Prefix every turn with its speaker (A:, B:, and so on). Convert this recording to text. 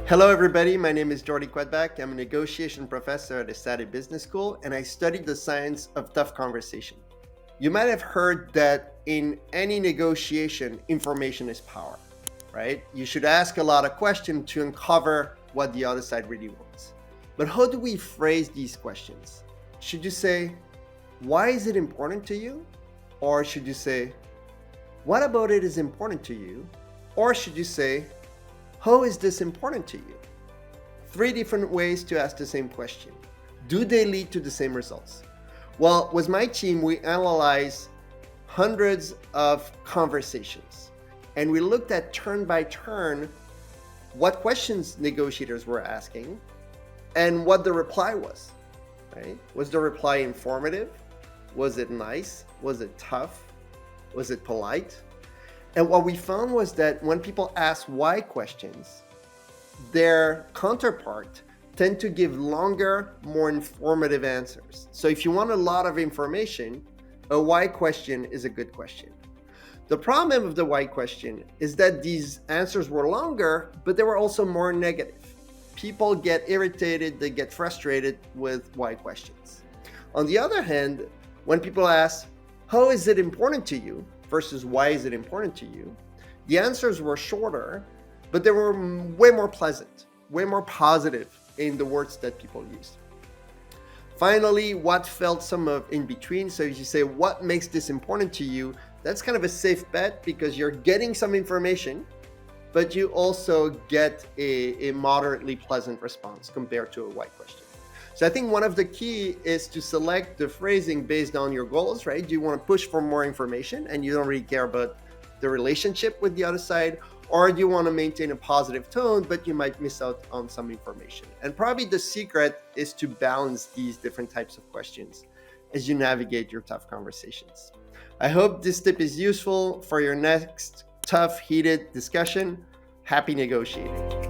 A: Hello, everybody. My name is Jordi Quoidbach. I'm a negotiation professor at the Saturday Business School, and I studied the science of tough conversation. You might have heard that in any negotiation, information is power, right? You should ask a lot of questions to uncover what the other side really wants. But how do we phrase these questions? Should you say, why is it important to you? Or should you say, what about it is important to you? Or should you say, how is this important to you? 3 different ways to ask the same question. Do they lead to the same results? Well, with my team, we analyzed hundreds of conversations, and we looked at turn by turn what questions negotiators were asking and what the reply was, right? Was the reply informative? Was it nice? Was it tough? Was it polite? And what we found was that when people ask why questions, their counterpart tend to give longer, more informative answers. So if you want a lot of information, a why question is a good question. The problem of the why question is that these answers were longer, but they were also more negative. People get irritated, they get frustrated with why questions. On the other hand, when people ask, how is it important to you? Versus why is it important to you? The answers were shorter, but they were way more pleasant, way more positive in the words that people used. Finally, what felt some of in between. So if you say, what makes this important to you? That's kind of a safe bet because you're getting some information, but you also get a moderately pleasant response compared to a why question. So I think one of the key is to select the phrasing based on your goals, right? Do you want to push for more information and you don't really care about the relationship with the other side? Or do you want to maintain a positive tone, but you might miss out on some information? And probably the secret is to balance these different types of questions as you navigate your tough conversations. I hope this tip is useful for your next tough, heated discussion. Happy negotiating.